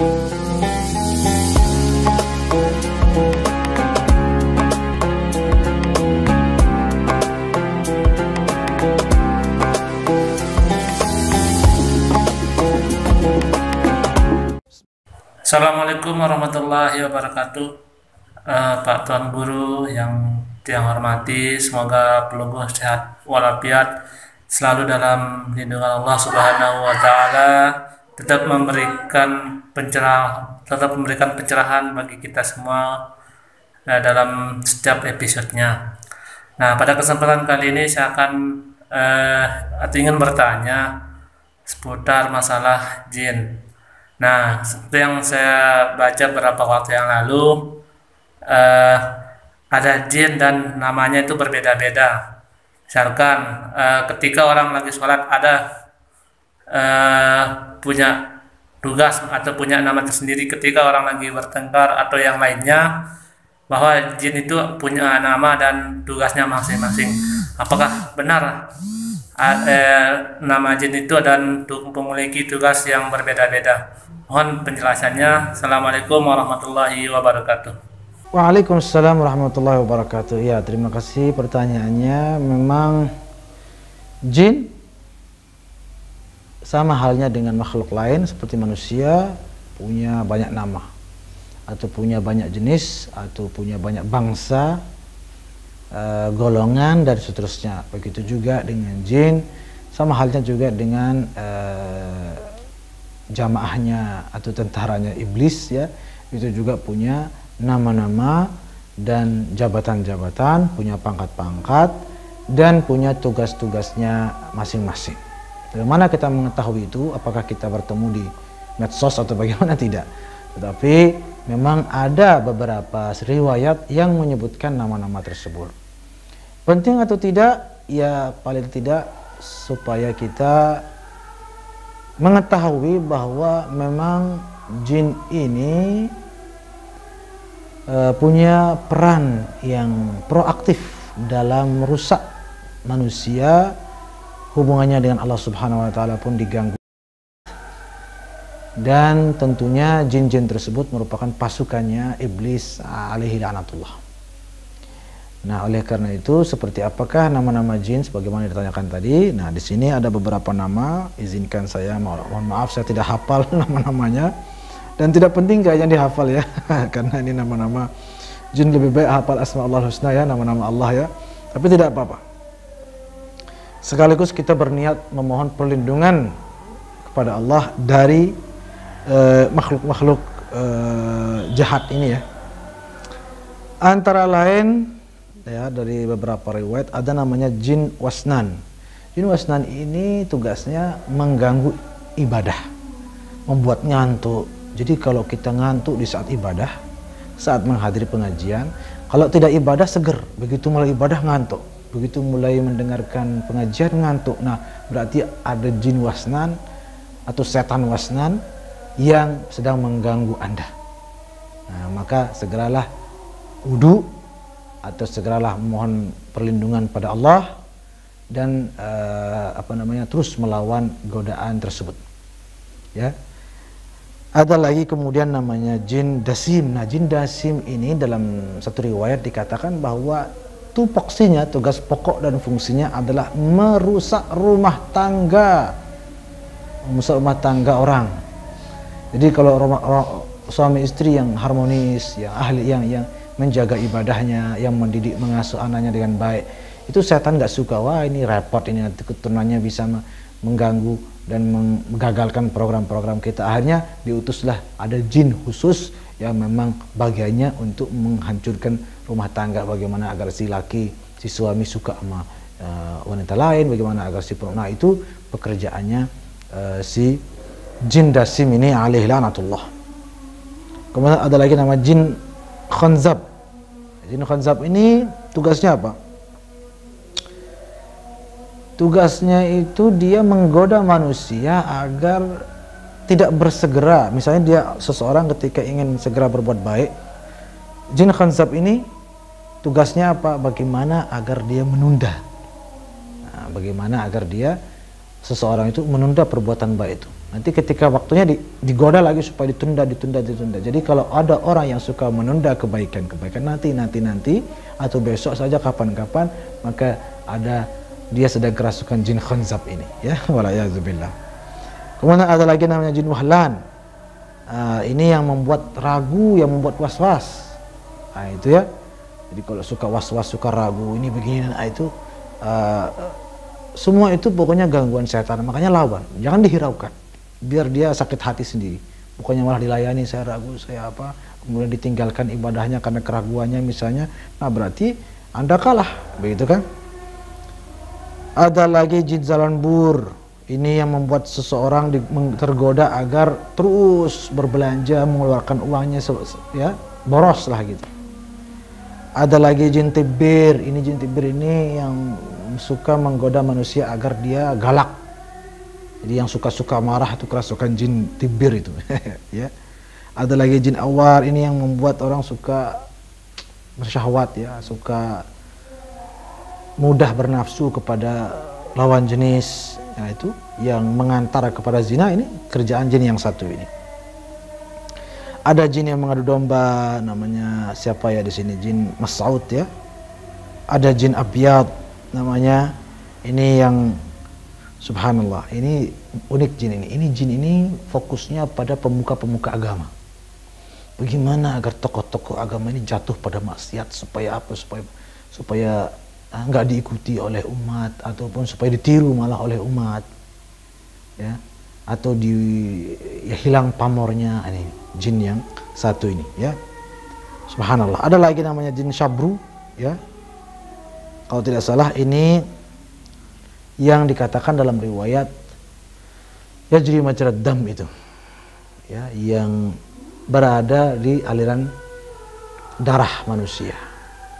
Assalamualaikum warahmatullahi wabarakatuh. Pak Tuan Guru yang hormati, semoga pelungguh sehat walafiat, selalu dalam lindungan Allah Subhanahu wa taala, tetap memberikan pencerahan bagi kita semua dalam setiap episodenya. Nah, pada kesempatan kali ini saya akan ingin bertanya seputar masalah jin. Nah, seperti yang saya baca beberapa waktu yang lalu, ada jin dan namanya itu berbeda-beda. Misalkan ketika orang lagi sholat ada punya tugas atau punya nama tersendiri, ketika orang lagi bertengkar atau yang lainnya, bahwa jin itu punya nama dan tugasnya masing-masing. Apakah benar nama jin itu dan memiliki tugas yang berbeda-beda? Mohon penjelasannya. Assalamualaikum warahmatullahi wabarakatuh. Waalaikumsalam warahmatullahi wabarakatuh. Ya, terima kasih pertanyaannya. Memang jin sama halnya dengan makhluk lain seperti manusia, punya banyak nama, atau punya banyak jenis, atau punya banyak bangsa, golongan, dan seterusnya. Begitu juga dengan jin, sama halnya juga dengan jamaahnya atau tentaranya iblis, ya, itu juga punya nama-nama dan jabatan-jabatan, punya pangkat-pangkat, dan punya tugas-tugasnya masing-masing. Bagaimana kita mengetahui itu? Apakah kita bertemu di medsos atau bagaimana? Tidak. Tetapi memang ada beberapa riwayat yang menyebutkan nama-nama tersebut. Penting atau tidak? Ya, paling tidak supaya kita mengetahui bahwa memang jin ini punya peran yang proaktif dalam merusak manusia, hubungannya dengan Allah Subhanahu wa taala pun diganggu. Dan tentunya jin-jin tersebut merupakan pasukannya iblis alaihi laknatullah. Nah, oleh karena itu, seperti apakah nama-nama jin sebagaimana ditanyakan tadi? Nah, di sini ada beberapa nama. Izinkan saya, mohon maaf saya tidak hafal nama-namanya, dan tidak penting kayaknya dihafal ya, karena ini nama-nama jin, lebih baik hafal asma Allah husna ya, nama-nama Allah ya. Tapi tidak apa-apa. Sekaligus kita berniat memohon perlindungan kepada Allah dari makhluk-makhluk jahat ini ya. Antara lain, ya, dari beberapa riwayat ada namanya jin wasnan. Jin wasnan ini tugasnya mengganggu ibadah, membuat ngantuk. Jadi kalau kita ngantuk di saat ibadah, saat menghadiri pengajian, kalau tidak ibadah seger, begitu mulai ibadah ngantuk, begitu mulai mendengarkan pengajian ngantuk. Nah, berarti ada jin wasnan atau setan wasnan yang sedang mengganggu Anda. Nah, maka segeralah wudu atau segeralah mohon perlindungan pada Allah dan terus melawan godaan tersebut. Ya. Ada lagi kemudian namanya jin dasim. Nah, jin dasim ini dalam satu riwayat dikatakan bahwa tupoksinya, tugas pokok dan fungsinya adalah merusak rumah tangga orang. Jadi kalau suami istri yang harmonis, yang ahli, yang menjaga ibadahnya, yang mendidik, mengasuh anaknya dengan baik, itu setan nggak suka. Wah, ini repot, ini nanti keturunannya bisa mengganggu dan menggagalkan program-program kita. Akhirnya diutuslah ada jin khusus yang memang bagiannya untuk menghancurkan rumah tangga. Bagaimana agar si laki, si suami suka sama wanita lain, bagaimana agar si perempuan. Nah, itu pekerjaannya si jin dasim ini alaihi laknatullah. Kemudian ada lagi nama jin khanzab. Jin khanzab ini tugasnya apa? Tugasnya itu dia menggoda manusia agar tidak bersegera. Misalnya dia seseorang ketika ingin segera berbuat baik, jin khanzab ini tugasnya apa? Bagaimana agar dia menunda. Nah, bagaimana agar dia seseorang itu menunda perbuatan baik itu. Nanti ketika waktunya digoda lagi supaya ditunda. Jadi kalau ada orang yang suka menunda kebaikan nanti atau besok saja kapan-kapan, maka dia sedang kerasukan jin khanzab ini, ya, walayazubillah. Kemudian ada lagi namanya jin wahlan. Ini yang membuat ragu, yang membuat was-was. Nah, itu ya. Jadi kalau suka was-was, suka ragu, ini begini, itu semua itu pokoknya gangguan setan. Makanya lawan, jangan dihiraukan. Biar dia sakit hati sendiri, bukannya malah dilayani, saya ragu, saya apa, kemudian ditinggalkan ibadahnya karena keraguannya misalnya. Nah, berarti Anda kalah, begitu kan? Ada lagi jin zalanbur. Ini yang membuat seseorang tergoda agar terus berbelanja, mengeluarkan uangnya, ya, boros lah gitu. Ada lagi jin tibir. Ini jin tibir ini yang suka menggoda manusia agar dia galak. Jadi yang suka-suka marah itu kerasukan jin tibir itu. Ya. Ada lagi jin awar, ini yang membuat orang suka bersyahwat, ya, suka mudah bernafsu kepada lawan jenis. Nah, itu yang mengantar kepada zina, ini kerjaan jin yang satu ini. Ada jin yang mengadu domba, namanya siapa ya di sini? Jin Mas'ud, ya. Ada jin Abyad namanya, ini yang subhanallah, ini unik jin ini. Ini jin ini fokusnya pada pemuka-pemuka agama. Bagaimana agar tokoh-tokoh agama ini jatuh pada maksiat, supaya apa? Supaya nggak diikuti oleh umat, ataupun supaya ditiru malah oleh umat, ya, atau hilang pamornya. Ini jin yang satu ini, ya, subhanallah. Ada lagi namanya jin syabru, ya, kalau tidak salah ini yang dikatakan dalam riwayat yajri majrad dam itu, ya, yang berada di aliran darah manusia,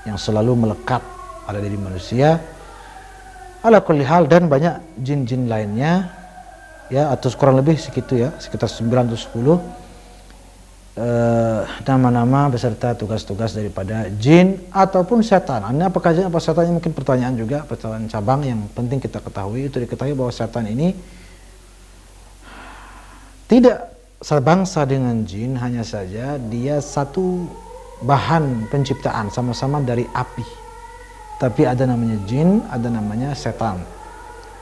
yang selalu melekat ada di manusia. Ala kulli hal, dan banyak jin-jin lainnya, ya, atau kurang lebih segitu, ya, sekitar 9 atau 10 nama-nama beserta tugas-tugas daripada jin ataupun setan. Ini apakah jin apa setan? Ini mungkin pertanyaan juga, pertanyaan cabang yang penting kita ketahui. Itu diketahui bahwa setan ini tidak sebangsa dengan jin, hanya saja dia satu bahan penciptaan, sama-sama dari api. Tapi ada namanya jin, ada namanya setan.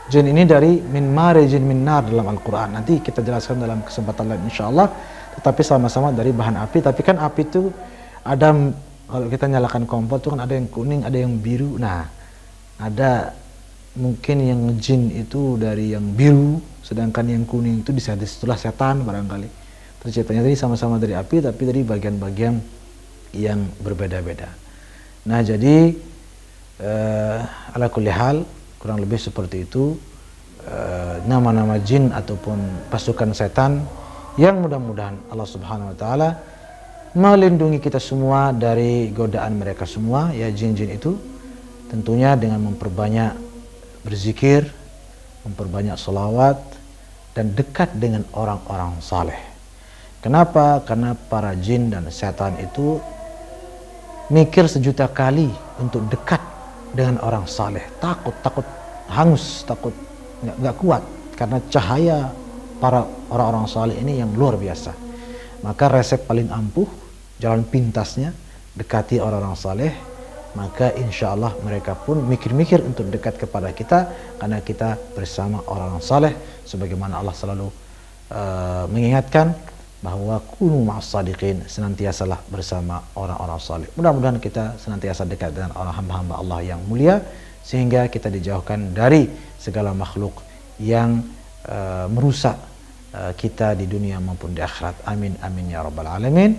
Jin ini dari min marijin min nar dalam Al-Quran. Nanti kita jelaskan dalam kesempatan lain insyaallah. Tetapi sama-sama dari bahan api. Tapi kan api itu ada, kalau kita nyalakan kompor itu kan ada yang kuning, ada yang biru. Nah, ada mungkin yang jin itu dari yang biru, sedangkan yang kuning itu disitulah setan barangkali. Terciptanya tadi sama-sama dari api, tapi dari bagian-bagian yang berbeda-beda. Nah, jadi ala kulli hal, kurang lebih seperti itu nama-nama jin ataupun pasukan setan, yang mudah-mudahan Allah Subhanahu wa taala melindungi kita semua dari godaan mereka semua, ya, jin-jin itu, tentunya dengan memperbanyak berzikir, memperbanyak sholawat, dan dekat dengan orang-orang saleh. Kenapa? Karena para jin dan setan itu mikir sejuta kali untuk dekat dengan orang saleh. Takut hangus, takut nggak kuat karena cahaya para orang-orang saleh ini yang luar biasa. Maka resep paling ampuh, jalan pintasnya, dekati orang-orang saleh. Maka insya Allah mereka pun mikir-mikir untuk dekat kepada kita, karena kita bersama orang-orang saleh. Sebagaimana Allah selalu mengingatkan bahwa kunu ma'as sadiqin, senantiasalah bersama orang-orang saleh. Mudah-mudahan kita senantiasa dekat dengan orang hamba-hamba Allah yang mulia, sehingga kita dijauhkan dari segala makhluk yang merusak kita di dunia maupun di akhirat. Amin amin ya rabbal alamin.